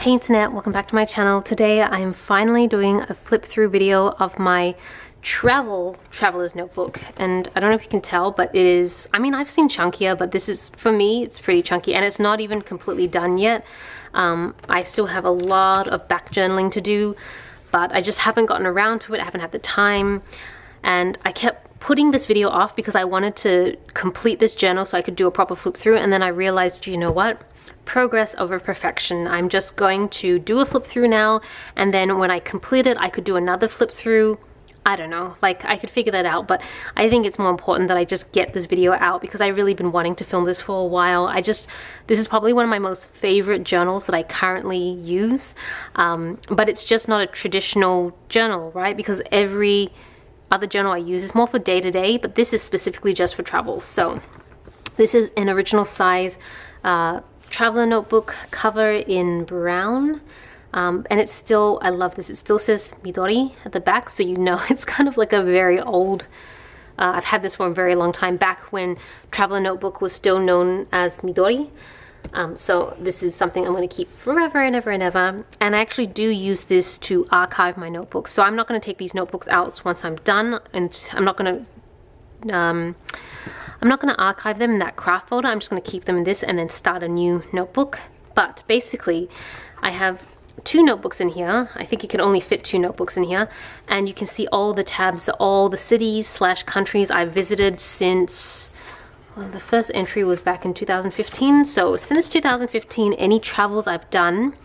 Hey internet, welcome back to my channel. Today I am finally doing a flip through video of my traveler's notebook, and I don't know if you can tell, but it is, I mean, I've seen chunkier, but this is, for me, it's pretty chunky, and it's not even completely done yet. I still have a lot of back journaling to do, but I just haven't gotten around to it. I haven't had the time, and I kept putting this video off because I wanted to complete this journal so I could do a proper flip through, and then I realized, you know what? Progress over perfection. I'm just going to do a flip through now, and then when I complete it, I could do another flip through. I don't know, like I could figure that out, but I think it's more important that I just get this video out because I've really been wanting to film this for a while. This is probably one of my most favorite journals that I currently use, but it's just not a traditional journal, right? Because every other journal I use is more for day-to-day, but this is specifically just for travel. So this is an original size traveler notebook cover in brown, and it's still, I love this, it still says Midori at the back, so you know it's kind of like a very old, I've had this for a very long time, back when traveler notebook was still known as Midori. So this is something I'm going to keep forever and ever and ever, and I actually do use this to archive my notebooks. So I'm not going to take these notebooks out once I'm done, and I'm not going to archive them in that craft folder. I'm just going to keep them in this and then start a new notebook. But basically, I have two notebooks in here. I think you can only fit two notebooks in here. And you can see all the tabs, all the cities / countries I've visited since, well, the first entry was back in 2015. So since 2015, any travels I've done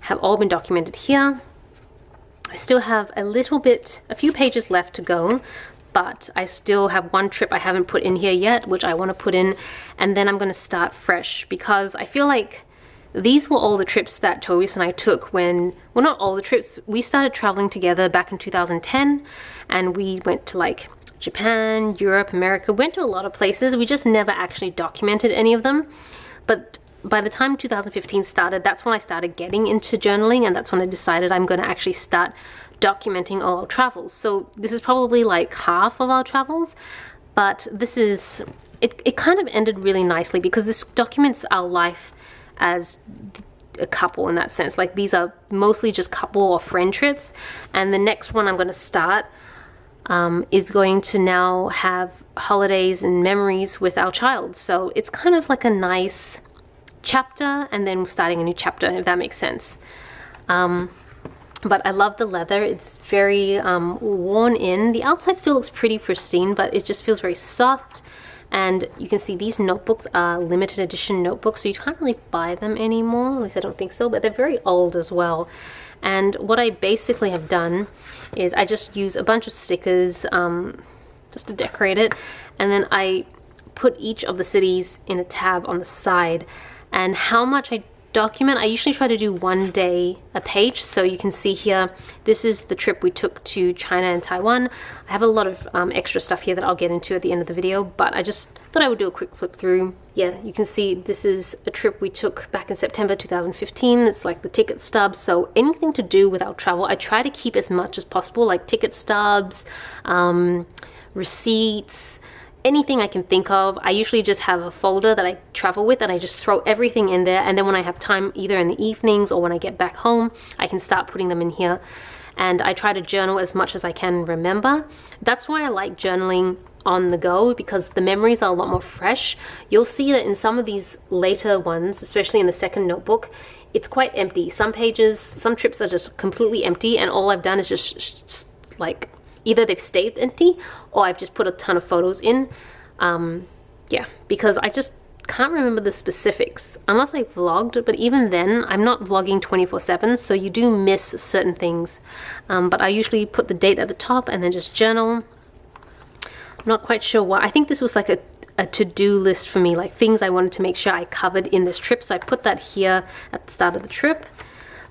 have all been documented here. I still have a few pages left to go, but I still have one trip I haven't put in here yet, which I want to put in, and then I'm going to start fresh because I feel like these were all the trips that Tobias and I took when, well, not all the trips, we started traveling together back in 2010, and we went to like Japan, Europe, America, went to a lot of places. We just never actually documented any of them, but by the time 2015 started, that's when I started getting into journaling, and that's when I decided I'm going to actually start documenting all our travels. So this is probably like half of our travels, but this is, it kind of ended really nicely because this documents our life as a couple in that sense. Like these are mostly just couple or friend trips, and the next one I'm going to start is going to now have holidays and memories with our child. So it's kind of like a nice chapter and then starting a new chapter, if that makes sense. But I love the leather. It's very worn in. The outside still looks pretty pristine, but it just feels very soft. And you can see these notebooks are limited edition notebooks, so you can't really buy them anymore. At least I don't think so, but they're very old as well. And what I basically have done is I just use a bunch of stickers just to decorate it. And then I put each of the cities in a tab on the side. And how much I document, I usually try to do one day a page. So you can see here, this is the trip we took to China and Taiwan. I have a lot of extra stuff here that I'll get into at the end of the video, but I just thought I would do a quick flip through. Yeah, you can see this is a trip we took back in September 2015. It's like the ticket stubs. So anything to do with our travel, I try to keep as much as possible, like ticket stubs, receipts, anything I can think of. I usually just have a folder that I travel with, and I just throw everything in there, and then when I have time, either in the evenings or when I get back home, I can start putting them in here. And I try to journal as much as I can remember. That's why I like journaling on the go, because the memories are a lot more fresh. You'll see that in some of these later ones, especially in the second notebook, it's quite empty. Some pages, some trips are just completely empty, and all I've done is just like, either they've stayed empty or I've just put a ton of photos in. Yeah, because I just can't remember the specifics unless I vlogged, but even then I'm not vlogging 24/7, so you do miss certain things. But I usually put the date at the top and then just journal. I'm not quite sure why. I think this was like a to-do list for me, like things I wanted to make sure I covered in this trip, so I put that here at the start of the trip.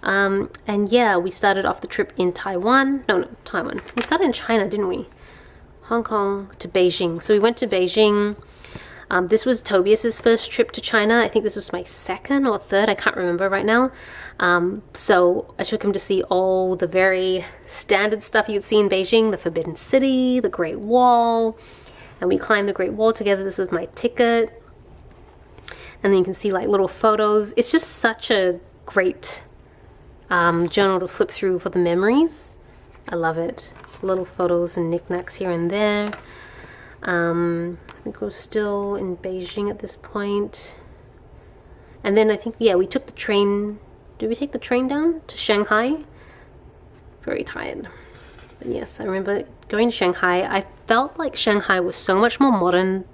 And yeah, we started off the trip in Taiwan. No, Taiwan. We started in China, didn't we? Hong Kong to Beijing. So we went to Beijing. This was Tobias's first trip to China. I think this was my second or third. I can't remember right now. So I took him to see all the very standard stuff you'd see in Beijing. The Forbidden City, the Great Wall. And we climbed the Great Wall together. This was my ticket. And then you can see like little photos. It's just such a great journal to flip through for the memories. I love it. Little photos and knickknacks here and there. I think we're still in Beijing at this point. And then I think, yeah, we took the train. Did we take the train down to Shanghai? Very tired. But yes, I remember going to Shanghai. I felt like Shanghai was so much more modern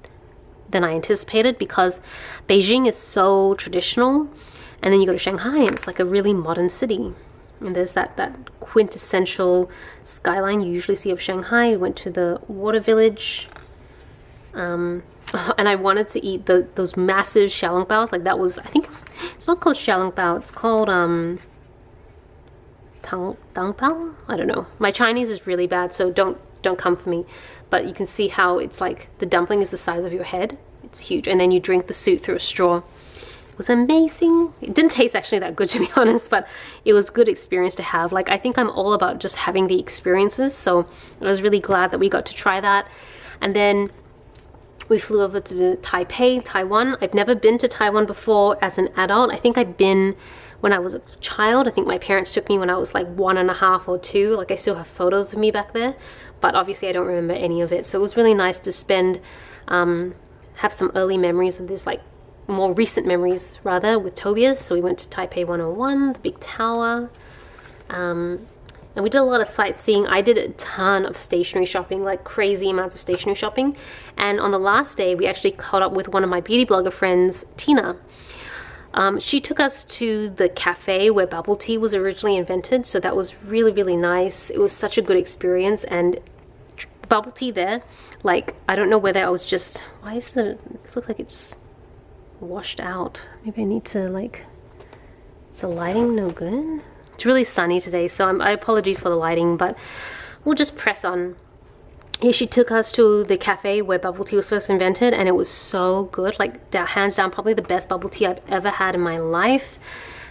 than I anticipated, because Beijing is so traditional, and then you go to Shanghai and it's like a really modern city. And there's that quintessential skyline you usually see of Shanghai. We went to the water village. And I wanted to eat those massive xiaolongbao. Like that was, I think it's not called xiaolongbao, it's called dangbao. I don't know. My Chinese is really bad, so don't come for me. But you can see how it's like the dumpling is the size of your head. It's huge, and then you drink the soup through a straw. It was amazing. It didn't taste actually that good, to be honest, but it was a good experience to have. Like, I think I'm all about just having the experiences, so I was really glad that we got to try that. And then we flew over to Taipei, Taiwan. I've never been to Taiwan before as an adult. I think I've been when I was a child. I think my parents took me when I was like 1.5 or 2. Like, I still have photos of me back there, but obviously I don't remember any of it. So it was really nice to spend, have some early memories of this, like more recent memories rather, with Tobias. So we went to Taipei 101, the big tower, and we did a lot of sightseeing. I did a ton of stationery shopping, like crazy amounts of stationery shopping. And on the last day, we actually caught up with one of my beauty blogger friends, Tina. She took us to the cafe where bubble tea was originally invented. So that was really, really nice. It was such a good experience. And bubble tea there, like, I don't know whether I was just, why is it looks like it's washed out. Maybe I need to, like, is the lighting no good? It's really sunny today, so I apologize for the lighting, but we'll just press on. Here she took us to the cafe where bubble tea was first invented, and it was so good. Like, hands down, probably the best bubble tea I've ever had in my life.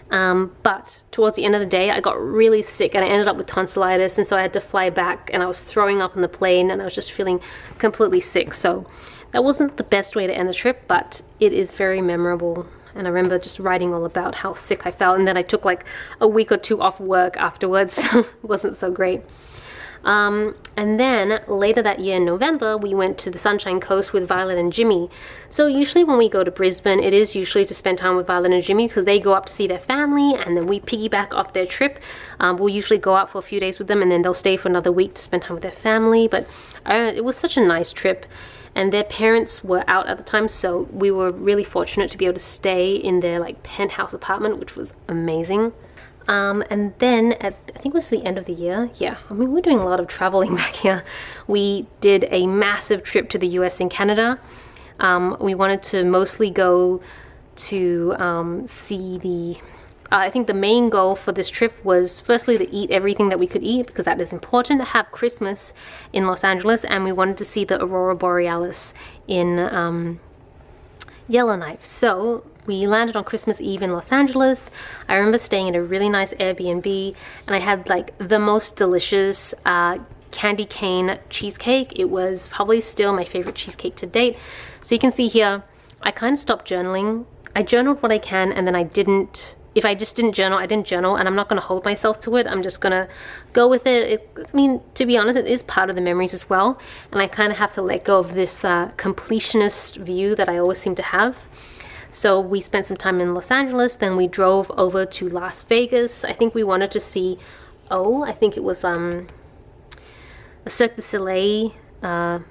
But towards the end of the day, I got really sick and I ended up with tonsillitis, and so I had to fly back, and I was throwing up on the plane, and I was just feeling completely sick. So that wasn't the best way to end the trip, but it is very memorable. And I remember just writing all about how sick I felt, and then I took like a week or 2 off work afterwards. It wasn't so great. And then later that year in November, we went to the Sunshine Coast with Violet and Jimmy. So usually when we go to Brisbane, it is usually to spend time with Violet and Jimmy, because they go up to see their family, and then we piggyback off their trip. We'll usually go out for a few days with them, and then they'll stay for another week to spend time with their family. But it was such a nice trip. And their parents were out at the time, so we were really fortunate to be able to stay in their like penthouse apartment, which was amazing. And then I think it was the end of the year. Yeah, I mean, we're doing a lot of traveling back here. We did a massive trip to the US and Canada. We wanted to mostly go to see the I think the main goal for this trip was firstly to eat everything that we could eat, because that is important to have Christmas in Los Angeles, and we wanted to see the Aurora Borealis in Yellowknife. So we landed on Christmas Eve in Los Angeles. I remember staying in a really nice Airbnb, and I had like the most delicious candy cane cheesecake. It was probably still my favorite cheesecake to date. So you can see here, I kind of stopped journaling. I journaled what I can, and then I didn't. If I just didn't journal, I didn't journal, and I'm not going to hold myself to it. I'm just going to go with it. I mean, to be honest, it is part of the memories as well, and I kind of have to let go of this completionist view that I always seem to have. So we spent some time in Los Angeles, then we drove over to Las Vegas. I think we wanted to see, I think it was a Cirque du Soleil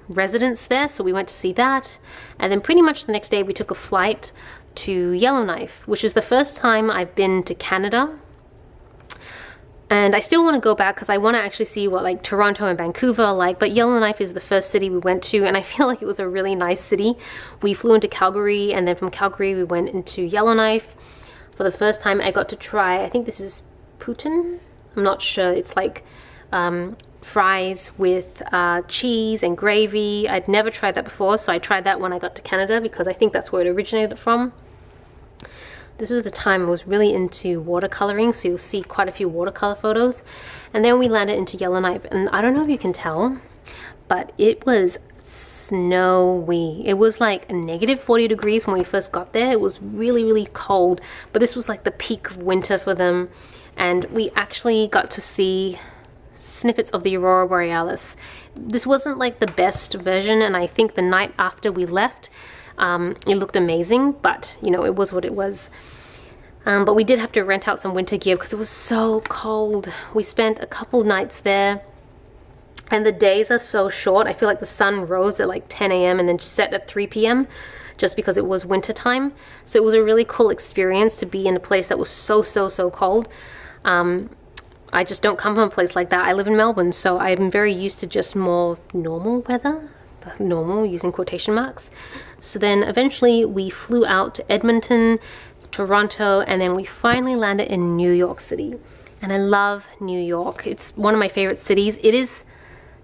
residence there, so we went to see that. And then pretty much the next day we took a flight to Yellowknife, which is the first time I've been to Canada. And I still want to go back because I want to actually see what like Toronto and Vancouver are like, but Yellowknife is the first city we went to, and I feel like it was a really nice city. We flew into Calgary, and then from Calgary we went into Yellowknife. For the first time I got to try, I think this is poutine? I'm not sure. It's like fries with cheese and gravy. I'd never tried that before, so I tried that when I got to Canada because I think that's where it originated from. This was the time I was really into watercoloring, so you'll see quite a few watercolor photos. And then we landed into Yellowknife, and I don't know if you can tell, but it was snowy. It was like -40 degrees when we first got there. It was really, really cold, but this was like the peak of winter for them. and we actually got to see snippets of the Aurora Borealis. This wasn't like the best version, and I think the night after we left, it looked amazing, but you know, it was what it was. But we did have to rent out some winter gear because it was so cold. We spent a couple nights there, and the days are so short. I feel like the sun rose at like 10 a.m. and then set at 3 p.m. just because it was winter time. So it was a really cool experience to be in a place that was so cold. I just don't come from a place like that. I live in Melbourne, so I'm very used to just more normal weather. Normal, using quotation marks. So then eventually we flew out to Edmonton, Toronto, and then we finally landed in New York City. And I love New York. It's one of my favorite cities. It is,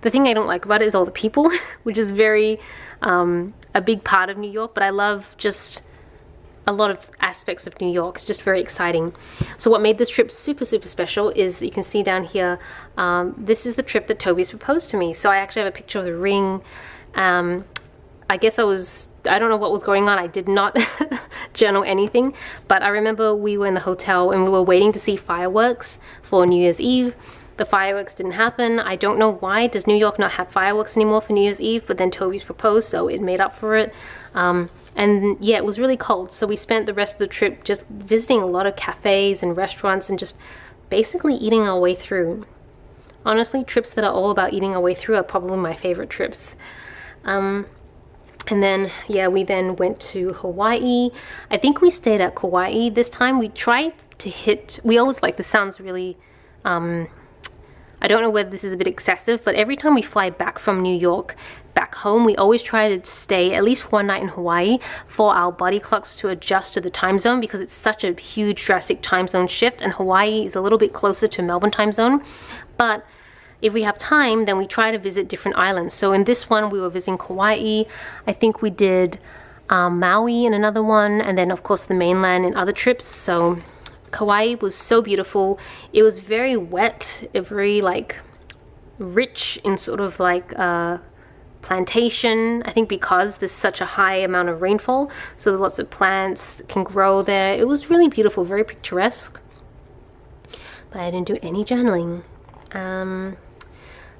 the thing I don't like about it is all the people, which is very a big part of New York, but I love just a lot of aspects of New York. It's just very exciting. So what made this trip super special is, you can see down here, this is the trip that Toby's proposed to me. So I actually have a picture of the ring. I guess I don't know what was going on. I did not journal anything, but I remember we were in the hotel and we were waiting to see fireworks for New Year's Eve. The fireworks didn't happen. I don't know why. Does New York not have fireworks anymore for New Year's Eve? But then Toby's proposed, so it made up for it. And yeah, it was really cold, so we spent the rest of the trip just visiting a lot of cafes and restaurants and just basically eating our way through. Honestly, trips that are all about eating our way through are probably my favorite trips. And then, yeah, we then went to Hawaii. I think we stayed at Kauai this time. We tried to hit, we always like, this sounds really, I don't know whether this is a bit excessive, but every time we fly back from New York back home, we always try to stay at least one night in Hawaii for our body clocks to adjust to the time zone, because it's such a huge drastic time zone shift, and Hawaii is a little bit closer to Melbourne time zone. But if we have time, then we try to visit different islands. So in this one, we were visiting Kauai. I think we did Maui in another one, and then of course the mainland in other trips. So Kauai was so beautiful. It was very wet, very like rich in sort of like plantation. I think because there's such a high amount of rainfall, so lots of plants can grow there. It was really beautiful, very picturesque. But I didn't do any journaling.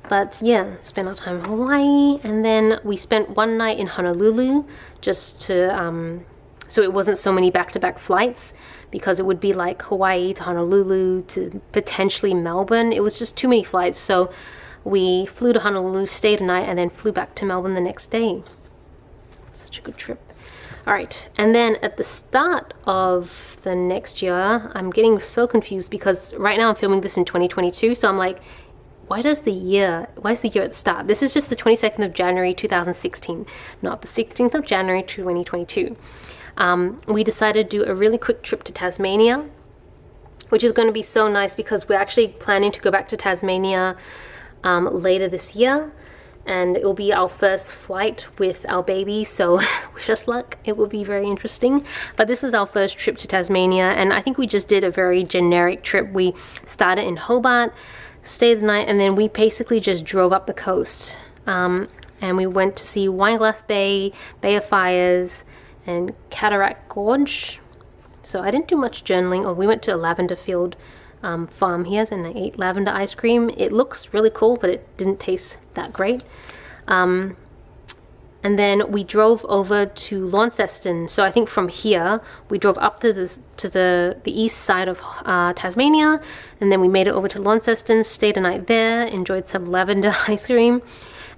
But yeah, spent our time in Hawaii, and then we spent one night in Honolulu just to so it wasn't so many back-to-back flights, because it would be like Hawaii to Honolulu to potentially Melbourne. It was just too many flights, so we flew to Honolulu, stayed a night, and then flew back to Melbourne the next day. Such a good trip. All right, and then at the start of the next year, I'm getting so confused because right now I'm filming this in 2022, so I'm like, why is the year at the start? This is just the 22nd of January 2016, not the 16th of January 2022. We decided to do a really quick trip to Tasmania, which is going to be so nice because we're actually planning to go back to Tasmania later this year, and it will be our first flight with our baby, so wish us luck. It will be very interesting. But this was our first trip to Tasmania, and I think we just did a very generic trip. We started in Hobart, stayed the night, and then we basically just drove up the coast, and we went to see Wineglass Bay, Bay of Fires, and Cataract Gorge. So I didn't do much journaling. Oh, we went to a lavender field farm here, and I ate lavender ice cream. It looks really cool, but it didn't taste that great. And then we drove over to Launceston. So I think from here we drove up to the east side of Tasmania, and then we made it over to Launceston, stayed a night there, enjoyed some lavender ice cream.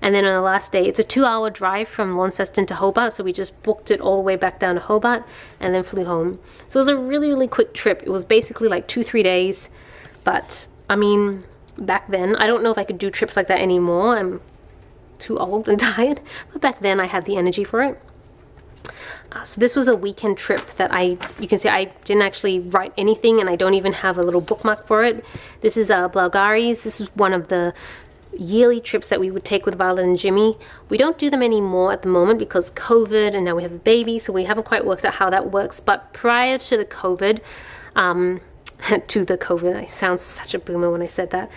And then on the last day, it's a 2-hour drive from Launceston to Hobart, so we just booked it all the way back down to Hobart and then flew home. So it was a really quick trip. It was basically like 2-3 days, but I mean, back then, I don't know if I could do trips like that anymore. I'm too old and tired, but back then I had the energy for it. So this was a weekend trip that you can see I didn't actually write anything, and I don't even have a little bookmark for it. This is Bulgari's. This is one of the yearly trips that we would take with Violet and Jimmy. We don't do them anymore at the moment because COVID, and now we have a baby, so we haven't quite worked out how that works. But prior to the COVID, I sound such a boomer when I said that,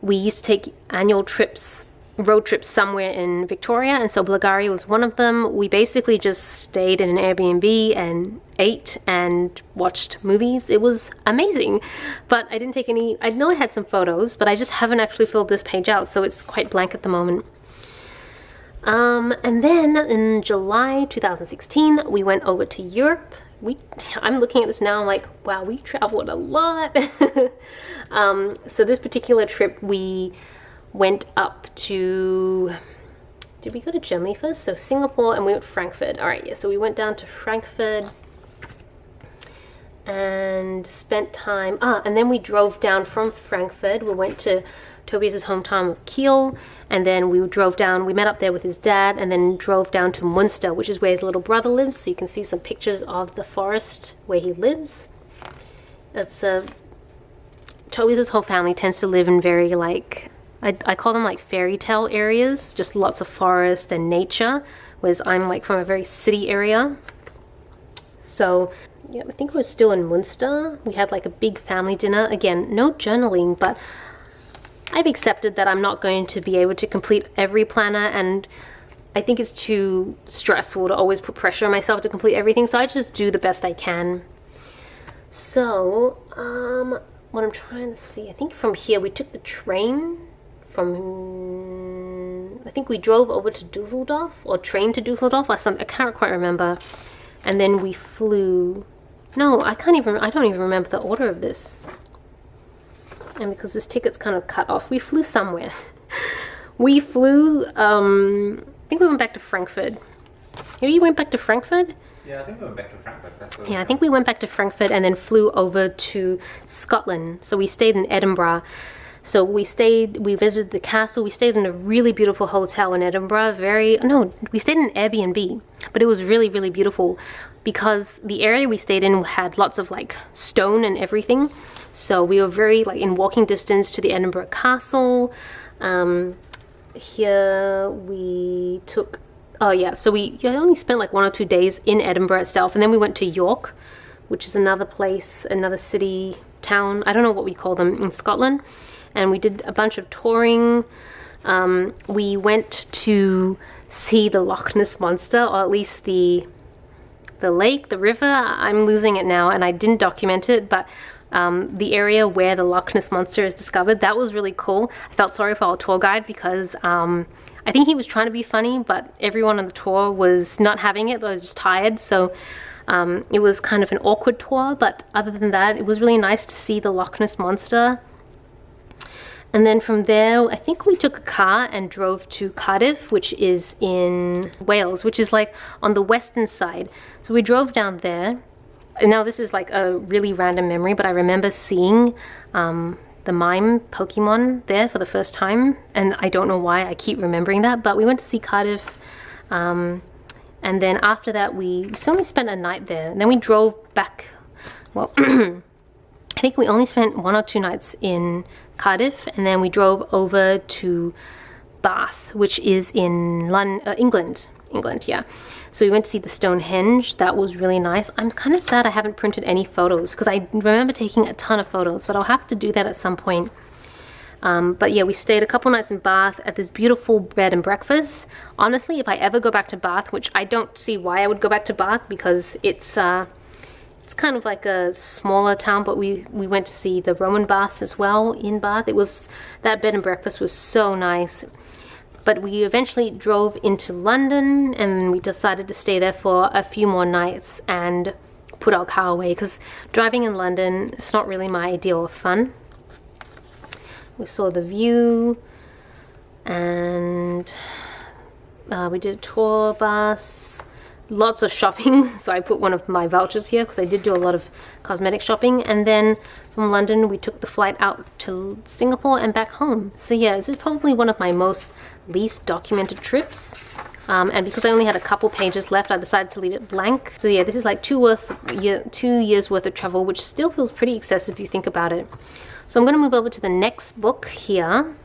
we used to take annual trips road trips somewhere in Victoria, and so Bulgaria was one of them. We basically just stayed in an Airbnb and ate and watched movies. It was amazing, but I didn't take any. I know I had some photos, but I just haven't actually filled this page out, so it's quite blank at the moment. And then in July 2016, we went over to Europe. I'm looking at this now, I'm like, wow, we traveled a lot. So this particular trip, we went up to, did we go to Germany first? So Singapore, and we went to Frankfurt. All right, yeah, so we went down to Frankfurt and spent time, and then we drove down from Frankfurt. We went to Tobias's hometown of Kiel, and then we drove down, we met up there with his dad, and then drove down to Munster, which is where his little brother lives. So you can see some pictures of the forest where he lives. It's Tobias's whole family tends to live in very, like, I call them like fairy tale areas, just lots of forest and nature, whereas I'm like from a very city area. So yeah, I think we're still in Munster. We had like a big family dinner. Again, no journaling, but I've accepted that I'm not going to be able to complete every planner, and I think it's too stressful to always put pressure on myself to complete everything, so I just do the best I can. So, what I'm trying to see, I think from here we took the train from, I think we drove over to Dusseldorf, or train to Dusseldorf, or something, I can't quite remember. And then we flew, no, I don't even remember the order of this. And because this ticket's kind of cut off, we flew somewhere. We flew, I think we went back to Frankfurt. Maybe you went back to Frankfurt? Yeah, I think we went back to Frankfurt. Yeah, I think we went back to Frankfurt and then flew over to Scotland. So we stayed in Edinburgh. So we visited the castle. We stayed in a really beautiful hotel in Edinburgh. We stayed in an Airbnb, but it was really, really beautiful because the area we stayed in had lots of like stone and everything. So we were very like in walking distance to the Edinburgh Castle. Here we took, so we only spent like 1 or 2 days in Edinburgh itself, and then we went to York, which is another place, another city, town, I don't know what we call them, in Scotland. And we did a bunch of touring. We went to see the Loch Ness Monster, or at least the lake, the river. I'm losing it now, and I didn't document it, but the area where the Loch Ness Monster is discovered, that was really cool. I felt sorry for our tour guide because I think he was trying to be funny, but everyone on the tour was not having it. They were just tired, so it was kind of an awkward tour. But other than that, it was really nice to see the Loch Ness Monster. And then from there, I think we took a car and drove to Cardiff, which is in Wales, which is like on the western side. So we drove down there. And now this is like a really random memory, but I remember seeing the mime Pokemon there for the first time. And I don't know why I keep remembering that, but we went to see Cardiff. And then after that, we only spent a night there. And then we drove back, well, I think we only spent 1 or 2 nights in Cardiff, and then we drove over to Bath, which is in England, yeah. So we went to see the Stonehenge. That was really nice. I'm kind of sad I haven't printed any photos because I remember taking a ton of photos, but I'll have to do that at some point. But yeah, we stayed a couple nights in Bath at this beautiful bed and breakfast. Honestly, if I ever go back to Bath, which I don't see why I would go back to Bath because it's kind of like a smaller town, but we went to see the Roman baths as well in Bath. That bed and breakfast was so nice. But we eventually drove into London, and we decided to stay there for a few more nights and put our car away because driving in London, it's not really my ideal of fun. We saw the view, and we did a tour bus. Lots of shopping, so I put one of my vouchers here because I did do a lot of cosmetic shopping. And then from London we took the flight out to Singapore and back home. So yeah, this is probably one of my least documented trips, and because I only had a couple pages left, I decided to leave it blank. So yeah, this is like 2 years worth of travel, which still feels pretty excessive if you think about it. So I'm going to move over to the next book here,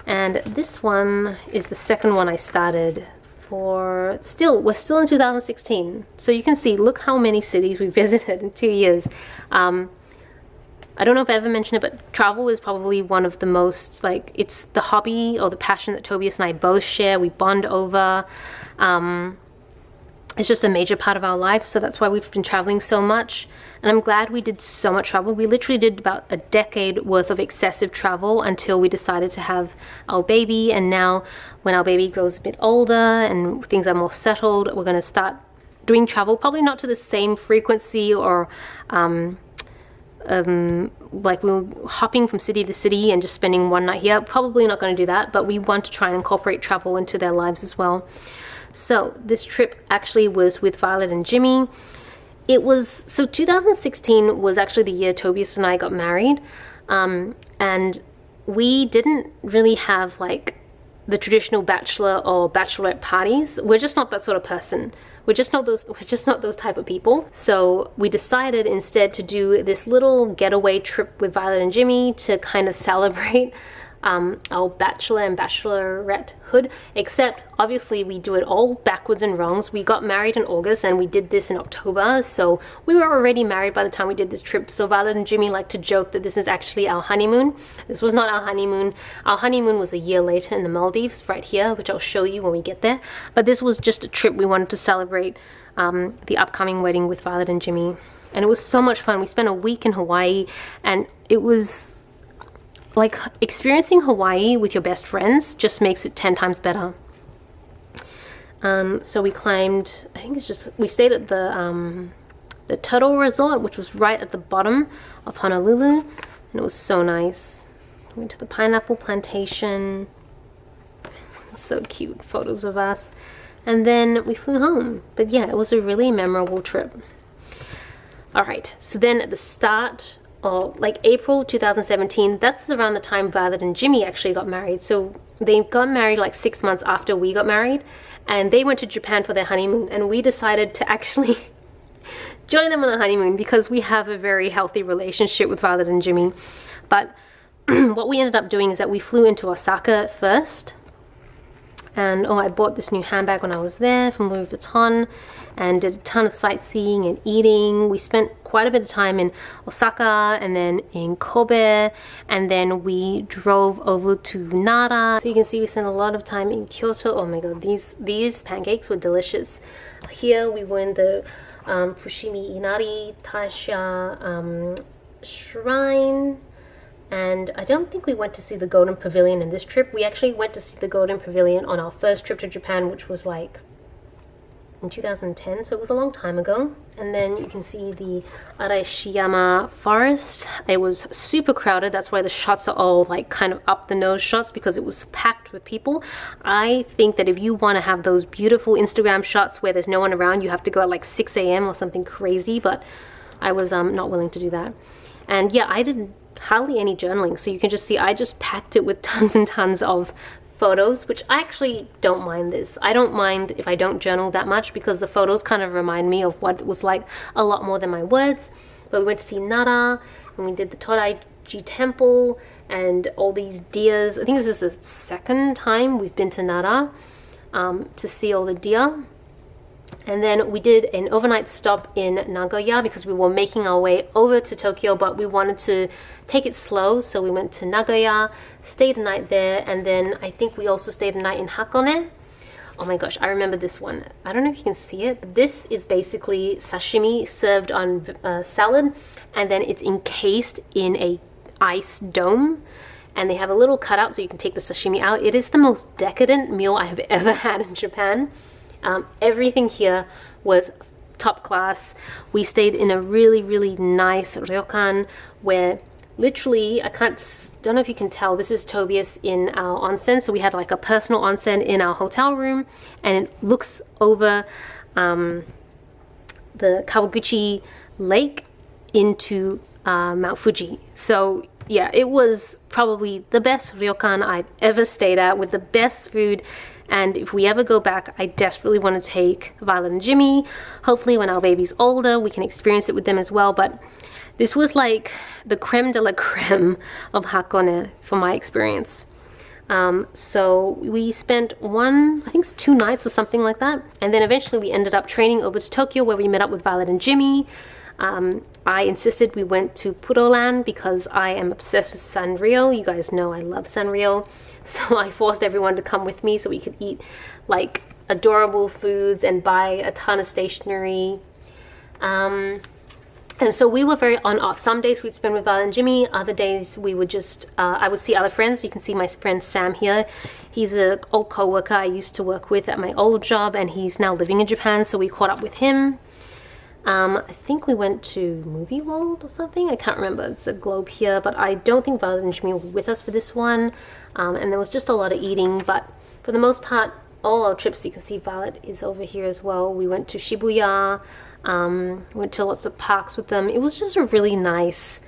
and this one is the second one I started. We're still in 2016, so you can see, look how many cities we visited in 2 years. I I don't know if I ever mentioned it, but travel is probably one of the most, like, it's the hobby or the passion that Tobias and I both share. We bond over. It's just a major part of our life, so that's why we've been traveling so much. And I'm glad we did so much travel. We literally did about a decade worth of excessive travel until we decided to have our baby. And now when our baby grows a bit older and things are more settled, we're going to start doing travel, probably not to the same frequency or like we were hopping from city to city and just spending one night here. Probably not going to do that, but we want to try and incorporate travel into their lives as well. So this trip actually was with Violet and Jimmy. It was, so 2016 was actually the year Tobias and I got married. And we didn't really have like the traditional bachelor or bachelorette parties. We're just not that sort of person. We're just not those type of people. So we decided instead to do this little getaway trip with Violet and Jimmy to kind of celebrate our bachelor and bachelorette hood, except obviously we do it all backwards and wrongs. We got married in August and we did this in October, so we were already married by the time we did this trip. So Violet and Jimmy like to joke that this is actually our honeymoon. This was not our honeymoon. Our honeymoon was a year later in the Maldives, right here, which I'll show you when we get there. But this was just a trip we wanted to celebrate the upcoming wedding with Violet and Jimmy. And it was so much fun. We spent a week in Hawaii, and it was like experiencing Hawaii with your best friends just makes it 10 times better. So we climbed, I think it's just, we stayed at the Turtle Resort, which was right at the bottom of Honolulu, and it was so nice. We went to the pineapple plantation. So cute, photos of us. And then we flew home. But yeah, it was a really memorable trip. All right, so then at the start, or like April 2017, that's around the time Violet and Jimmy actually got married. So they got married like 6 months after we got married, and they went to Japan for their honeymoon, and we decided to actually join them on the honeymoon because we have a very healthy relationship with Violet and Jimmy. But what we ended up doing is that we flew into Osaka first. And I bought this new handbag when I was there from Louis Vuitton, and did a ton of sightseeing and eating. We spent quite a bit of time in Osaka and then in Kobe, and then we drove over to Nara. So you can see we spent a lot of time in Kyoto. Oh my god, these pancakes were delicious. Here we were in the Fushimi Inari Taisha shrine. And I don't think we went to see the Golden Pavilion in this trip. We actually went to see the Golden Pavilion on our first trip to Japan, which was like in 2010, so it was a long time ago. And then you can see the Araishiyama forest. It was super crowded. That's why the shots are all like kind of up the nose shots, because it was packed with people. I think that if you want to have those beautiful Instagram shots where there's no one around, you have to go at like 6 a.m. or something crazy, but I was not willing to do that. And yeah, I didn't hardly any journaling, so you can just see I just packed it with tons and tons of photos, which I actually don't mind this. I don't mind if I don't journal that much, because the photos kind of remind me of what it was like a lot more than my words. But we went to see Nara, and we did the Toraiji temple and all these deers. I think this is the second time we've been to Nara to see all the deer. And then we did an overnight stop in Nagoya because we were making our way over to Tokyo, but we wanted to take it slow. So we went to Nagoya, stayed a night there, and then I think we also stayed a night in Hakone. Oh my gosh, I remember this one. I don't know if you can see it, but this is basically sashimi served on salad, and then it's encased in a ice dome. And they have a little cutout so you can take the sashimi out. It is the most decadent meal I have ever had in Japan. Everything here was top class. We stayed in a really, really nice ryokan where literally, don't know if you can tell, this is Tobias in our onsen. So we had like a personal onsen in our hotel room, and it looks over the Kawaguchi Lake into Mount Fuji. So yeah, it was probably the best ryokan I've ever stayed at, with the best food. And if we ever go back, I desperately want to take Violet and Jimmy. Hopefully when our baby's older, we can experience it with them as well. But this was like the creme de la creme of Hakone from my experience. So we spent I think it's 2 nights or something like that. And then eventually we ended up training over to Tokyo, where we met up with Violet and Jimmy. I insisted we went to Puroland because I am obsessed with Sanrio. You guys know I love Sanrio. So I forced everyone to come with me so we could eat like adorable foods and buy a ton of stationery. And so we were very on off. Some days we'd spend with Val and Jimmy. Other days we would just, I would see other friends. You can see my friend Sam here. He's an old co-worker I used to work with at my old job, and he's now living in Japan, so we caught up with him. I think we went to Movie World or something. I can't remember. It's a globe here, but I don't think Violet and Jimmy were with us for this one. And there was just a lot of eating, but for the most part, all our trips, you can see Violet is over here as well. We went to Shibuya, went to lots of parks with them. It was just a really nice,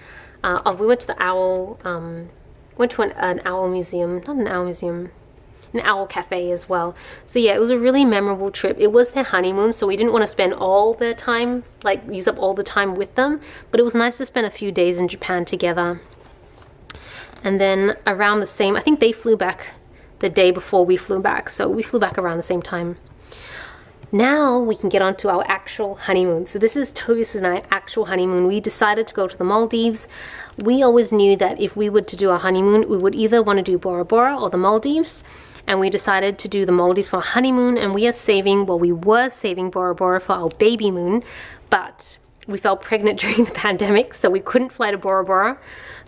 we went to the owl, went to an owl museum, not an owl museum, an owl cafe as well. So yeah, it was a really memorable trip. It was their honeymoon, so we didn't want to spend all their time, like use up all the time with them, but it was nice to spend a few days in Japan together. And then around the same, I think they flew back the day before we flew back, so we flew back around the same time. Now we can get on to our actual honeymoon. So this is Tobias and I actual honeymoon. We decided to go to the Maldives. We always knew that if we were to do our honeymoon, we would either want to do Bora Bora or the Maldives. And we decided to do the Maldives for our honeymoon, and we are saving, well, we were saving Bora Bora for our baby moon, but we fell pregnant during the pandemic, so we couldn't fly to Bora Bora.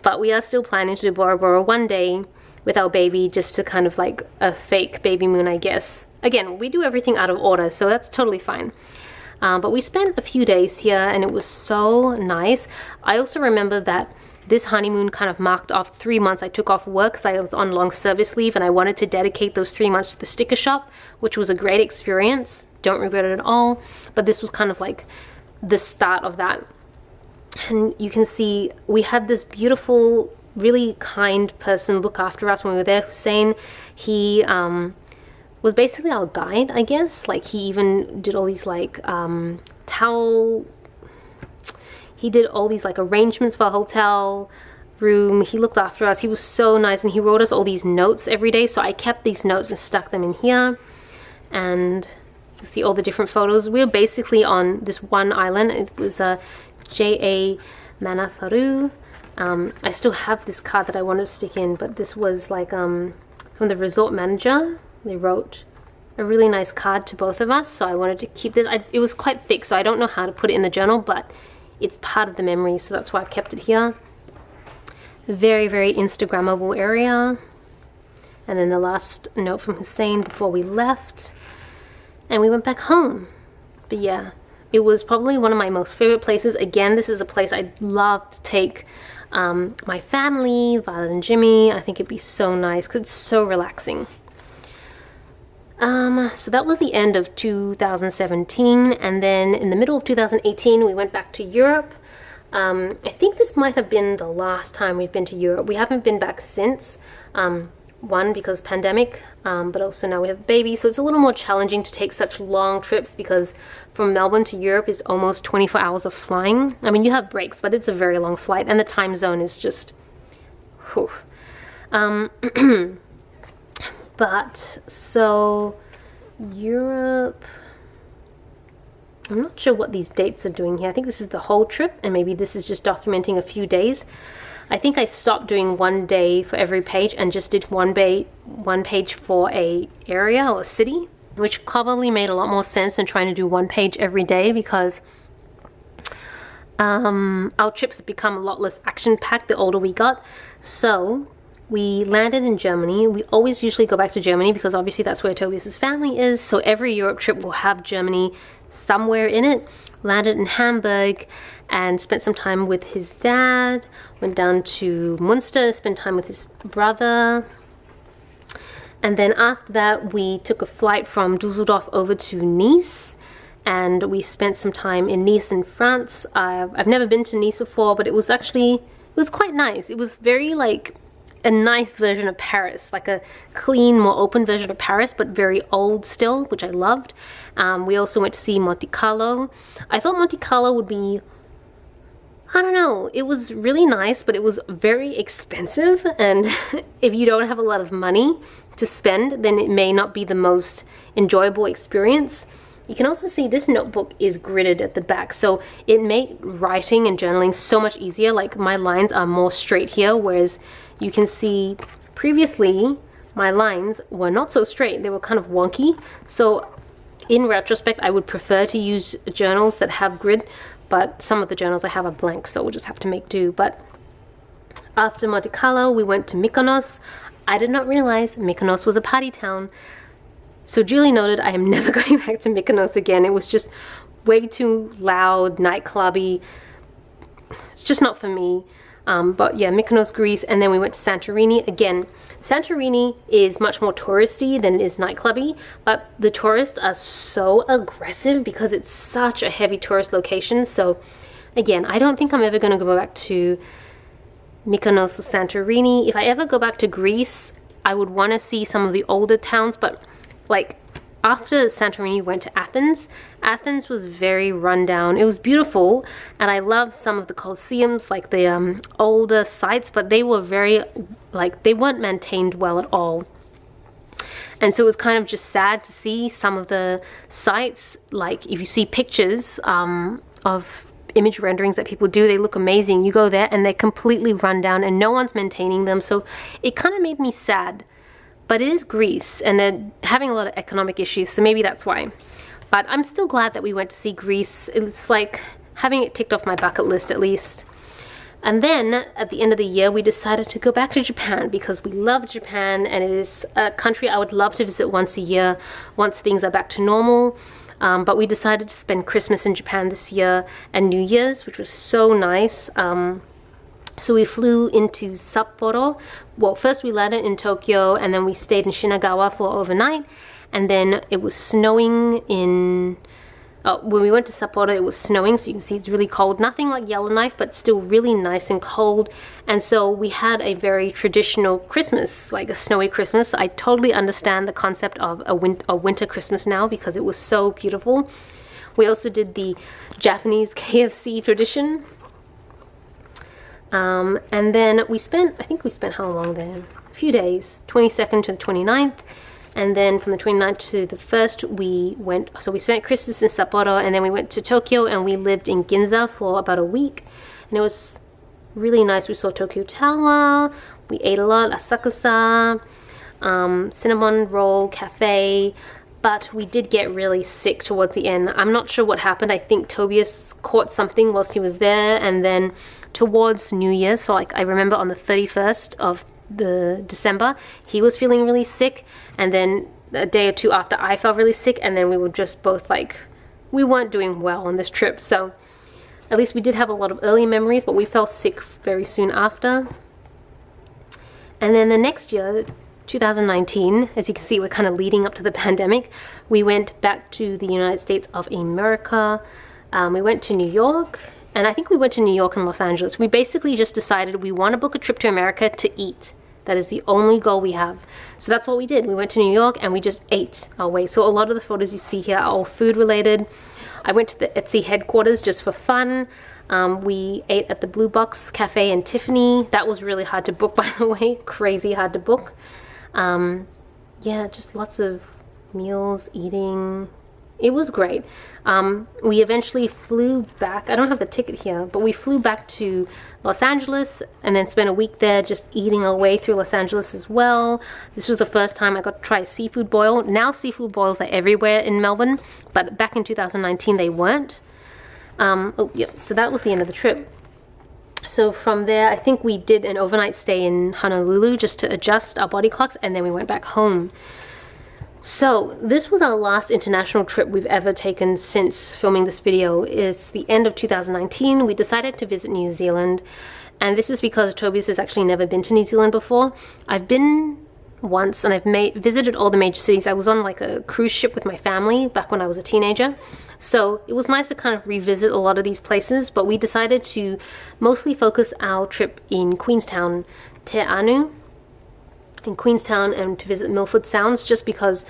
But we are still planning to do Bora Bora one day with our baby, just to kind of like a fake baby moon, I guess. Again, we do everything out of order, so that's totally fine. But we spent a few days here, and it was so nice. I also remember that this honeymoon kind of marked off 3 months I took off work because I was on long service leave, and I wanted to dedicate those 3 months to the sticker shop, which was a great experience. Don't regret it at all. But this was kind of like the start of that. And you can see we had this beautiful, really kind person look after us when we were there. Hussein, he was basically our guide, I guess. Like, he even did all these like he did all these like arrangements for a hotel room. He looked after us. He was so nice, and he wrote us all these notes every day. So I kept these notes and stuck them in here. And you see all the different photos. We were basically on this one island. It was J.A. Manafaru. I still have this card that I wanted to stick in, but this was like from the resort manager. They wrote a really nice card to both of us, so I wanted to keep this. It was quite thick, so I don't know how to put it in the journal, but it's part of the memory, so that's why I've kept it here. Very, very Instagrammable area. And then the last note from Hussein before we left, and we went back home. But yeah, it was probably one of my most favorite places. Again, this is a place I'd love to take my family, Violet and Jimmy. I think it'd be so nice because it's so relaxing. So that was the end of 2017, and then in the middle of 2018 we went back to Europe. I think this might have been the last time we've been to Europe. We haven't been back since, one, because pandemic, but also now we have a baby, so it's a little more challenging to take such long trips, because from Melbourne to Europe is almost 24 hours of flying. I mean, you have breaks, but it's a very long flight, and the time zone is just whew. But so Europe, I'm not sure what these dates are doing here. I think this is the whole trip, and maybe this is just documenting a few days. I think I stopped doing one day for every page and just did one page for a area or a city, which probably made a lot more sense than trying to do one page every day, because our trips have become a lot less action-packed the older we got. So we landed in Germany. We always usually go back to Germany because obviously that's where Tobias's family is. So every Europe trip will have Germany somewhere in it. Landed in Hamburg and spent some time with his dad. Went down to Munster, spent time with his brother. And then after that, we took a flight from Dusseldorf over to Nice. And we spent some time in Nice in France. I've never been to Nice before, but it was quite nice. It was very like a nice version of Paris, like a clean, more open version of Paris, but very old still, which I loved. We also went to see Monte Carlo. I thought Monte Carlo would be, I don't know, it was really nice, but it was very expensive, and if you don't have a lot of money to spend, then it may not be the most enjoyable experience. You can also see this notebook is gridded at the back, so it made writing and journaling so much easier. Like my lines are more straight here, whereas you can see previously my lines were not so straight. They were kind of wonky. So in retrospect, I would prefer to use journals that have grid, but some of the journals I have are blank, so we'll just have to make do. But after Monte Carlo, we went to Mykonos. I did not realize Mykonos was a party town. So duly noted, I am never going back to Mykonos again. It was just way too loud, nightclubby. It's just not for me. But yeah, Mykonos, Greece, and then we went to Santorini. Again, Santorini is much more touristy than it is nightclubby, but the tourists are so aggressive because it's such a heavy tourist location. So again, I don't think I'm ever going to go back to Mykonos or Santorini. If I ever go back to Greece, I would want to see some of the older towns, but like after Santorini, we went to Athens. Athens was very rundown. It was beautiful, and I loved some of the Colosseums, like the older sites, but they were very, like, they weren't maintained well at all. And so it was kind of just sad to see some of the sites. Like if you see pictures of image renderings that people do, they look amazing. You go there and they're completely run down and no one's maintaining them. So it kind of made me sad. But it is Greece, and they're having a lot of economic issues, so maybe that's why. But I'm still glad that we went to see Greece. It's like having it ticked off my bucket list at least. And then at the end of the year, we decided to go back to Japan because we love Japan, and it is a country I would love to visit once a year, once things are back to normal. But we decided to spend Christmas in Japan this year and New Year's, which was so nice. So we flew into Sapporo. Well, first we landed in Tokyo, and then we stayed in Shinagawa for overnight. And then it was snowing in... when we went to Sapporo, it was snowing, so you can see it's really cold. Nothing like Yellowknife, but still really nice and cold. And so we had a very traditional Christmas, like a snowy Christmas. I totally understand the concept of a winter Christmas now because it was so beautiful. We also did the Japanese KFC tradition. And then we spent, I think we spent how long there? A few days, 22nd to the 29th. And then from the 29th to the 1st, we went, so we spent Christmas in Sapporo, and then we went to Tokyo, and we lived in Ginza for about a week. And it was really nice. We saw Tokyo Tower, we ate a lot, Asakusa, cinnamon roll cafe, but we did get really sick towards the end. I'm not sure what happened. I think Tobias caught something whilst he was there, and then towards New Year's, so like I remember on the 31st of the December, he was feeling really sick, and then a day or two after I felt really sick, and then we were just both like, we weren't doing well on this trip. So at least we did have a lot of early memories, but we fell sick very soon after. And then the next year, 2019, as you can see, we're kind of leading up to the pandemic, we went back to the United States of America. We went to New York, and I think we went to New York and Los Angeles. We basically just decided we want to book a trip to America to eat. That is the only goal we have. So that's what we did. We went to New York and we just ate our way. So a lot of the photos you see here are all food related. I went to the Etsy headquarters just for fun. We ate at the Blue Box Cafe in Tiffany. That was really hard to book, by the way. Crazy hard to book. Yeah, just lots of meals, eating. It was great. We eventually flew back. I don't have the ticket here, but we flew back to Los Angeles and then spent a week there just eating our way through Los Angeles as well. This was the first time I got to try a seafood boil. Now seafood boils are everywhere in Melbourne, but back in 2019 they weren't. Oh, yeah, so that was the end of the trip. So from there, I think we did an overnight stay in Honolulu just to adjust our body clocks, and then we went back home. So this was our last international trip we've ever taken since filming this video. It's the end of 2019. We decided to visit New Zealand, and this is because Tobias has actually never been to New Zealand before. I've been once, and I've visited all the major cities. I was on like a cruise ship with my family back when I was a teenager. So it was nice to kind of revisit a lot of these places, but we decided to mostly focus our trip in Queenstown, Te Anu, in Queenstown, and to visit Milford Sounds, just because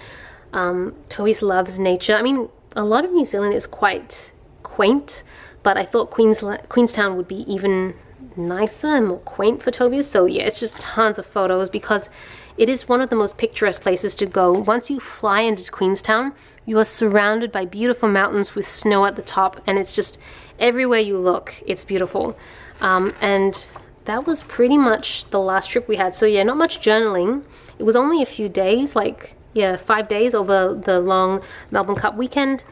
Tobias loves nature. I mean, a lot of New Zealand is quite quaint, but I thought Queenstown would be even nicer and more quaint for Tobias. So yeah, it's just tons of photos because it is one of the most picturesque places to go. Once you fly into Queenstown, You are surrounded by beautiful mountains with snow at the top, and it's just everywhere you look, it's beautiful. And that was pretty much the last trip we had. So yeah, not much journaling. It was only a few days, like, yeah, 5 days over the long Melbourne Cup weekend.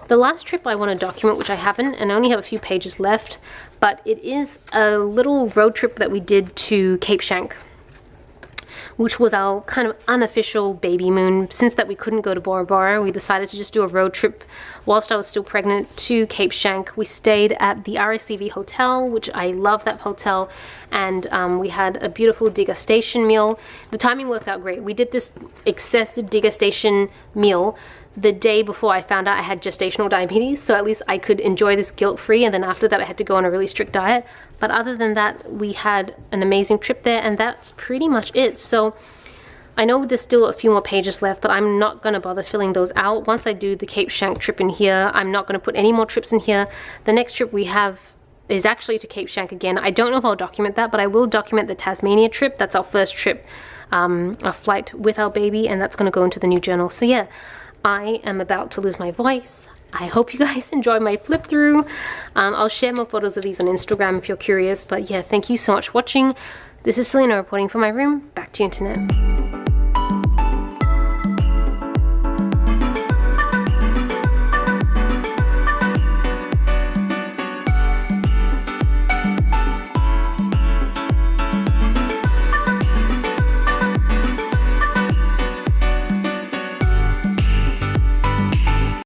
The last trip I want to document, which I haven't, and I only have a few pages left, but it is a little road trip that we did to Cape Schanck, which was our kind of unofficial baby moon. Since that we couldn't go to Bora Bora, we decided to just do a road trip whilst I was still pregnant to Cape Schanck. We stayed at the RSCV hotel, which I love that hotel, and we had a beautiful degustation meal. The timing worked out great. We did this excessive degustation meal the day before I found out I had gestational diabetes, so at least I could enjoy this guilt-free, and then after that I had to go on a really strict diet. But other than that, we had an amazing trip there, and that's pretty much it. So I know there's still a few more pages left, but I'm not going to bother filling those out. Once I do the Cape Schanck trip in here, I'm not going to put any more trips in here. The next trip we have is actually to Cape Schanck again. I don't know if I'll document that, but I will document the Tasmania trip. That's our first trip, a flight with our baby, and that's going to go into the new journal. So yeah, I am about to lose my voice. I hope you guys enjoy my flip through. I'll share more photos of these on Instagram if you're curious. But yeah, thank you so much for watching. This is Celina reporting from my room. Back to you, internet.